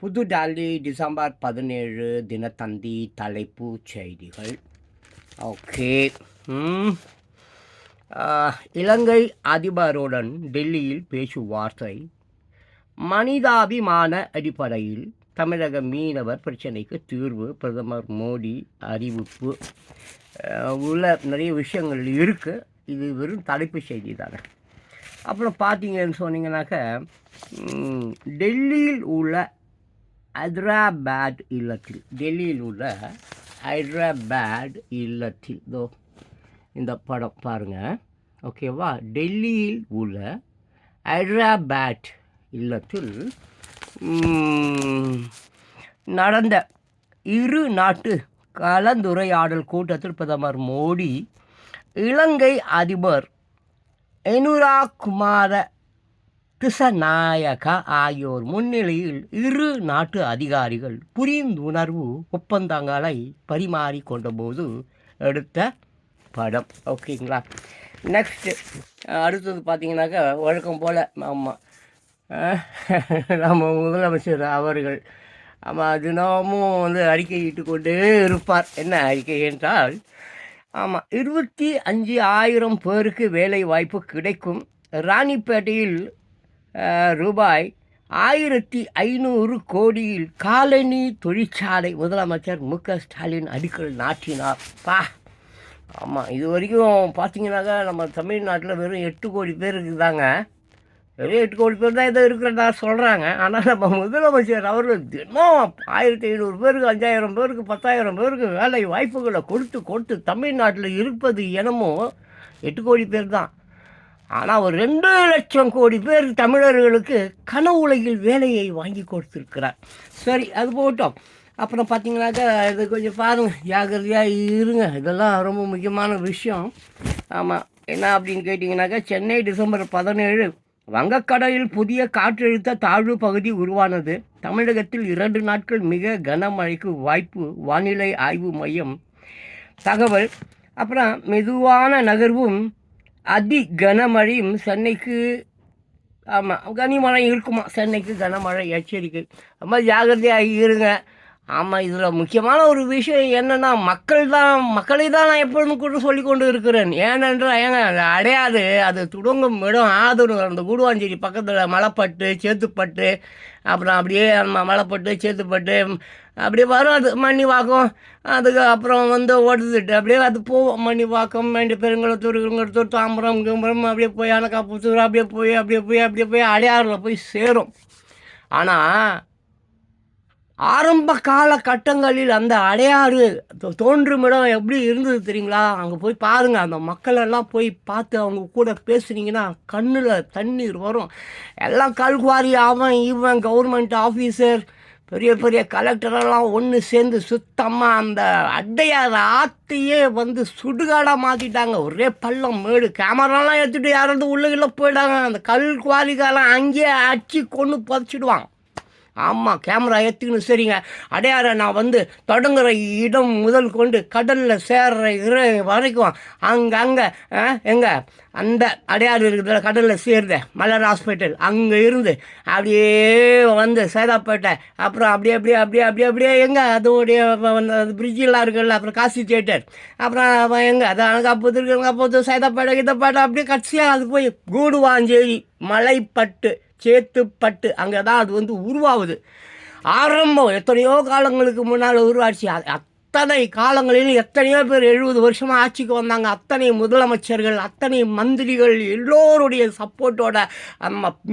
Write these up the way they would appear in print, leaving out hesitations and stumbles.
புதுடெல்லி December 17 Dinathanthi தலைப்புச் செய்திகள். Okay. ம். இலங்கை அதிபருடன் டெல்லியில் பேச்சுவார்த்தை. மனிதாபிமான அடிப்படையில் தமிழக மீனவர் பிரச்சனைக்கு தீர்வு, பிரதமர் மோடி அறிவிப்பு. உள்ள நிறைய விஷயங்கள் இருக்குது. இது வெறும் தலைப்புச் செய்தி தானே. அப்புறம் பார்த்தீங்கன்னு சொன்னீங்கன்னாக்க, டெல்லியில் உள்ள ஹைதராபாத் இல்லத்தில் இதோ இந்த படம் பாருங்கள், ஓகேவா? டெல்லியில் உள்ள ஹைதராபாத் இல்லத்தில் நடந்த இரு நாட்டு கலந்துரையாடல் கூட்டத்தில் பிரதமர் மோடி, இலங்கை அதிபர் எனுரா குமார திசநாயக்கா ஆகியோர் முன்னிலையில் இரு நாட்டு அதிகாரிகள் புரிந்துணர்வு ஒப்பந்தங்களை பரிமாறிக்கொண்டபோது எடுத்த படம். ஓகேங்களா? நெக்ஸ்ட்டு அடுத்தது பார்த்தீங்கன்னாக்கா, வழக்கம் போல் ஆமாம், நம்ம முதலமைச்சர் அவர்கள் தினமும் அறிக்கையிட்டு கொண்டே இருப்பார். என்ன அறிக்கை என்றால், 25,000 பேருக்கு வேலை வாய்ப்பு கிடைக்கும். ராணிப்பேட்டையில் ரூபாய் 1,500 கோடியில் காலனி தொழிற்சாலை முதலமைச்சர் மு.க.ஸ்டாலின் அடிக்கல் நாட்டினார். இது வரைக்கும் பார்த்தீங்கன்னாக்கா, நம்ம தமிழ்நாட்டில் வெறும் 8 கோடி பேர் இருக்குதாங்க. வெறும் 8 கோடி பேர் தான் இதை இருக்கிறதா சொல்கிறாங்க. ஆனால் நம்ம முதலமைச்சர் அவர்கள் தினம் 1,500 பேருக்கு, 5,000 பேருக்கு, 10,000 பேருக்கு வேலை வாய்ப்புகளை கொடுத்து தமிழ்நாட்டில் இருப்பது என்னமோ 8 கோடி பேர் தான். ஆனால் ஒரு 2 லட்சம் கோடி பேர் தமிழர்களுக்கு கனவு உலகில் வேலையை வாங்கி கொடுத்துருக்கிறார். சரி, அது போட்டோம். அப்புறம் பார்த்தீங்கன்னாக்கா, இது கொஞ்சம் பாருங்கள், ஜாகிரதையாக இருங்க. இதெல்லாம் ரொம்ப முக்கியமான விஷயம். என்ன அப்படின்னு கேட்டிங்கனாக்கா, சென்னை டிசம்பர் 17 வங்கக்கடலில் புதிய காற்றழுத்த தாழ்வு பகுதி உருவானது. தமிழகத்தில் 2 நாட்கள் மிக கனமழைக்கு வாய்ப்பு, வானிலை ஆய்வு மையம் தகவல். அப்புறம் மெதுவான நகர்வும் அதி கனமழையும் சென்னைக்கு, கனிமழை இருக்குமா, சென்னைக்கு கனமழை எச்சரிக்கை. ரொம்ப ஜாகிரதையாக இருங்க. இதில் முக்கியமான ஒரு விஷயம் என்னென்னா, மக்களை தான் நான் எப்பொழுதும் கூட சொல்லி கொண்டு இருக்கிறேன். ஏனென்றால் அது அடையாது, அது துடங்கும் இடம் ஆதரவு அந்த கூடுவாஞ்சேரி பக்கத்தில் மலைப்பட்டு சேத்துப்பட்டு, அப்புறம் அப்படியே மலைப்பட்டு சேத்துப்பட்டு அப்படியே வரும். அது மணிவாக்கம், அதுக்கு அப்புறம் ஓடுதுட்டு அப்படியே அது போவோம். மணிவாக்கம், பெருங்குளத்தூர், தாம்பரம், கிம்பரம், அப்படியே போய் அனக்காப்புத்தூர், அப்படியே போய் அடையாறில் போய் சேரும். ஆனால் ஆரம்ப காலகட்டங்களில் அந்த அடையாறு தோன்றும் இடம் எப்படி இருந்தது தெரியுங்களா? அங்கே போய் பாருங்கள். அந்த மக்களெல்லாம் போய் பார்த்து அவங்க கூட பேசுனீங்கன்னா கண்ணில் தண்ணீர் வரும். எல்லாம் கல்குவாரி, இவன் கவர்மெண்ட் ஆஃபீஸர், பெரிய பெரிய கலெக்டரெல்லாம் ஒன்று சேர்ந்து சுத்தமாக அந்த அடையாறு ஆற்றையே சுடுகாடாக மாற்றிட்டாங்க. ஒரே பள்ளம் மேடு. கேமராலாம் எடுத்துகிட்டு யாராவது உள்ளே போயிட்டாங்க. அந்த கல்குவாரிக்காரெல்லாம் அங்கேயே அடிச்சு கொண்டு புதைச்சிடுவாங்க. கேமரா எடுத்துக்கணும். சரிங்க, அடையாற நான் தொடங்குகிற இடம் முதல் கொண்டு கடலில் சேர்ற வரைக்கும் அங்கே எங்கே அந்த அடையாறு இருக்குது, கடலில் சேருத மலர் ஹாஸ்பிட்டல், அங்கே இருந்து அப்படியே சேதாப்பேட்டை, அப்புறம் அப்படியே எங்கே அதோடைய பிரிட்ஜெல்லாம் இருக்குல்ல, அப்புறம் காசி தியேட்டர், அப்புறம் எங்கே அது அனகாப்பூத்து சேதாப்பேட்டை இதப்பேட்டை, அப்படியே கட்சியாக அது போய் கூடுவாஞ்சேரி, மலைப்பட்டு, சேத்துப்பட்டு, அங்கே தான் அது உருவாகுது. ஆரம்பம் எத்தனையோ காலங்களுக்கு முன்னால் உருவாச்சு. அத்தனை காலங்களிலும் எத்தனையோ பேர் 70 வருஷமாக ஆட்சிக்கு வந்தாங்க. அத்தனை முதலமைச்சர்கள், அத்தனை மந்திரிகள் எல்லோருடைய சப்போர்ட்டோட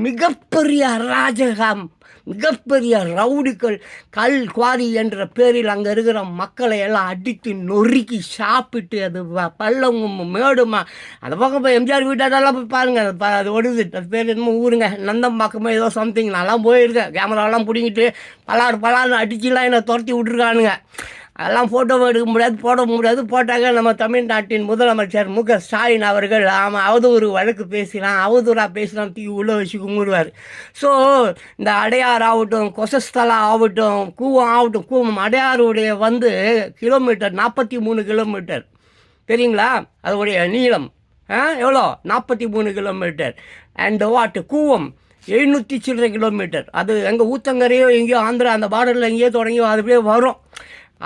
மிகப்பெரிய அராஜகம், மிகப்பெரிய ரவுடிகள், கல் குவாரி என்ற பேரில் அங்கே இருக்கிற மக்களை எல்லாம் அடித்து நொறுக்கி சாப்பிட்டு, அது பள்ளமும் மேடுமா. அந்த பக்கம் போய் எம்ஜிஆர் வீட்டாரெல்லாம் போய் பாருங்கள், அது ஒடுது. அது பேர் என்னமோ ஊருங்க, நந்தம்பாக்கமோ ஏதோ சம்திங். நான்லாம் போயிருக்கேன். கேமராலாம் பிடிங்கிட்டு பலாறு அடிச்சுலாம் என்னை துரத்தி விட்ருக்கானுங்க. அதெல்லாம் ஃபோட்டோ எடுக்க முடியாது, போட முடியாது. போட்டாங்க நம்ம தமிழ்நாட்டின் முதலமைச்சர் மு.க.ஸ்டாலின் அவர்கள் அவதூறு வழக்கு அவதூறாக பேசினான், தூக்கி உள்ளே வச்சு கும்பிடுவார். ஸோ இந்த அடையாறு ஆகட்டும், கொசஸ்தலா ஆகட்டும், கூவம் அடையாறுடைய கிலோமீட்டர் 43 கிலோமீட்டர் தெரியுங்களா? அதோடைய நீளம் எவ்வளோ? 43 கிலோமீட்டர். அண்ட் கூவம் 700 சில்லரை கிலோமீட்டர். அது எங்கள் ஊத்தங்கரையோ எங்கேயோ ஆந்திரா அந்த பார்டரில் எங்கேயோ தொடங்கி அது அப்படியே வரும்.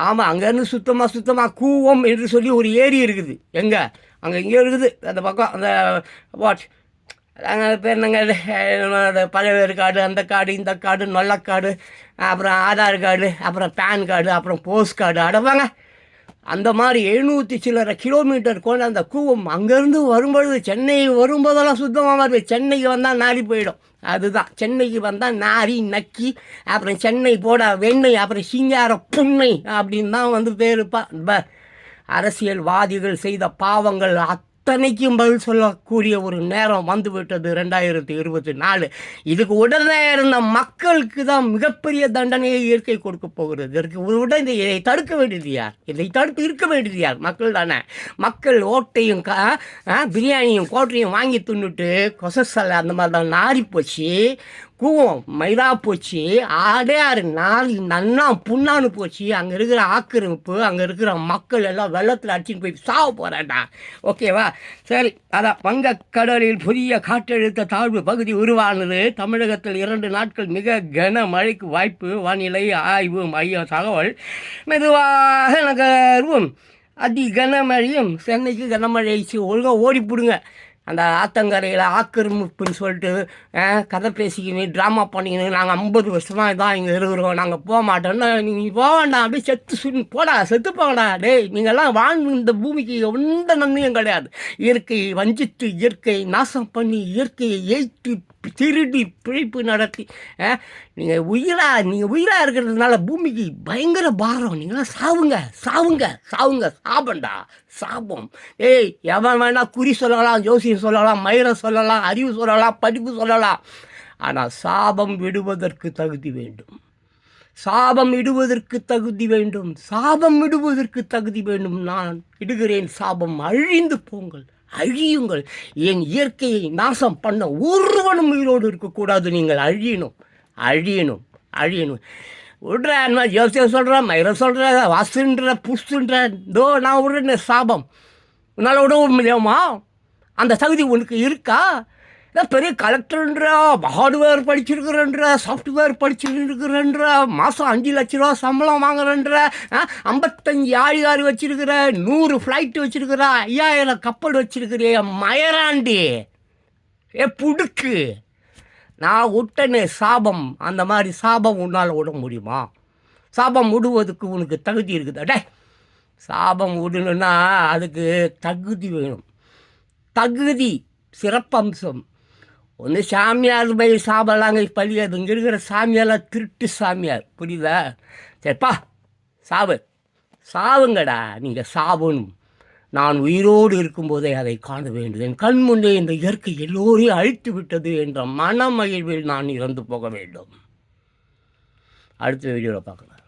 ஆமாம், அங்கேருந்து சுத்தமாக கூவம் என்று சொல்லி ஒரு ஏரி இருக்குது. எங்கே அங்கே எங்கேயோ இருக்குது அந்த பக்கம். அந்த வாட் நாங்கள் பேர் நாங்கள் பழைய கார்டு, அந்த கார்டு, இந்த கார்டு, நொல்லக்கார்டு, அப்புறம் ஆதார் கார்டு, அப்புறம் பேன் கார்டு, அப்புறம் போஸ்ட் கார்டு அடப்பாங்க. அந்த மாதிரி 700 சில்லரை கிலோமீட்டர் கொண்டு அந்த கூவம் அங்கேருந்து வரும்பொழுது சென்னை வரும்போதெல்லாம் சுத்தமாக வருது. சென்னைக்கு வந்தால் நாரி போயிடும். அதுதான் சென்னைக்கு வந்தால் நாரி நக்கி அப்புறம் சென்னை போட வெண்ணெய் அப்புறம் சிங்கார புண்ணை அப்படின்னு தான் வந்து பேருப்பா. அரசியல்வாதிகள் செய்த பாவங்கள் அத்தனைக்கும் பதில் சொல்லக்கூடிய ஒரு நேரம் வந்துவிட்டது 2024. இதுக்கு உடனே இருந்த மக்களுக்கு தான் மிகப்பெரிய தண்டனையை இயற்கை கொடுக்க போகிறது. இதற்கு உடனே இதை தடுக்க வேண்டியது யார்? இதை தடுத்து இருக்க வேண்டியது யார்? மக்கள் தானே. மக்கள் ஓட்டையும் பிரியாணியும் கோட்டையும் வாங்கி தின்னுட்டு கொசசலை அந்த மாதிரி தான் நாரி போச்சு. கூவம் மயிலா போச்சு. ஆடையாறு நாலு நன்னா புண்ணான்னு போச்சு. அங்கே இருக்கிற ஆக்கிரமிப்பு, அங்கே இருக்கிற மக்கள் எல்லாம் வெள்ளத்தில் அடிச்சுட்டு போய் சாவ போகிறாண்டா. ஓகேவா? சரி, அதான் வங்கக்கடலில் புதிய காற்றழுத்த தாழ்வு பகுதி உருவானது. தமிழகத்தில் 2 நாட்கள் மிக கனமழைக்கு வாய்ப்பு. வானிலை ஆய்வு மைய தகவல். மெதுவாக நகர்வும் அதி கனமழையும். சென்னைக்கு கனமழை ஒழுங்காக ஓடிப்பிடுங்க. அந்த ஆத்தங்கரையில் ஆக்கிரமிப்புன்னு சொல்லிட்டு கதை பேசிக்கின்னு ட்ராமா பண்ணிக்கின்னு நாங்கள் 50 வருஷமாக தான் இங்கே இருக்கிறோம், நாங்கள் போக மாட்டோம்னா நீங்கள் போக வேண்டாம், அப்படியே செத்து போங்கடா. டேய், நீங்கள்லாம் வாழ்ந்து இந்த பூமிக்கு எந்த நன்மையும் கிடையாது. இயற்கையை வஞ்சித்து இயற்கையை நாசம் பண்ணி இயற்கையை ஏற்று திருடி பிழைப்பு நடத்தி நீங்கள் உயிராக இருக்கிறதுனால பூமிக்கு பயங்கர பாரம். நீங்களாம் சாபண்டா, சாபம். ஏய், எவன் வேணால் குறி சொல்லலாம், ஜோசியம் சொல்லலாம், மயிரை சொல்லலாம், அறிவு சொல்லலாம், படிப்பு சொல்லலாம். ஆனால் சாபம் விடுவதற்கு தகுதி வேண்டும். சாபம் இடுவதற்கு தகுதி வேண்டும். நான் இடுகிறேன் சாபம். அழிந்து போங்கள், அழியுங்கள். என் இயற்கையை நாசம் பண்ண ஒருவனும் உயிரோடு இருக்கக்கூடாது. நீங்கள் அழியணும். விட்ற ஜோசியம் சொல்கிறேன், மயிரை சொல்கிற, வாசுன்ற, புஷ்ன்ற, நான் விடுற சாபம் உன்னால் விடவும் முடியுமா? அந்த தகுதி உனக்கு இருக்கா? பெரிய கலெக்டர்ன்ற, ஹார்ட்வேர் படிச்சிருக்கிறன்ற, சாஃப்ட்வேர் படிச்சிருக்கிறன்ற, மாதம் 5 லட்ச ரூபா சம்பளம் வாங்குறன்ற, 55 ஆழிகாரி வச்சிருக்கிற, 100 ஃப்ளைட்டு வச்சிருக்கிற, 5000 கப்பல் வச்சிருக்கிற மயராண்டி புடுக்கு. நான் விட்டனே சாபம். அந்த மாதிரி சாபம் உன்னால் விட முடியுமா? சாபம் விடுவதுக்கு உனக்கு தகுதி இருக்குதா? டே, சாபம் விடணுன்னா அதுக்கு தகுதி வேணும். தகுதி சிறப்பம்சம். ஒன்று சாமியார் போய் சாபலாங்க பழியாது. இங்கே இருக்கிற சாமியாரெலாம் திருட்டு சாமியார், புரியுதா? சரிப்பா, சாவுங்கடா. நீங்கள் சாவணும். நான் உயிரோடு இருக்கும்போதே அதை காண வேண்டும். என் கண் முன்னே இந்த இயற்கை எல்லோரையும் அழித்து விட்டது என்ற மனமகிழ்வில் நான் இறந்து போக வேண்டும். அடுத்த வீடியோவில் பார்க்கலாம்.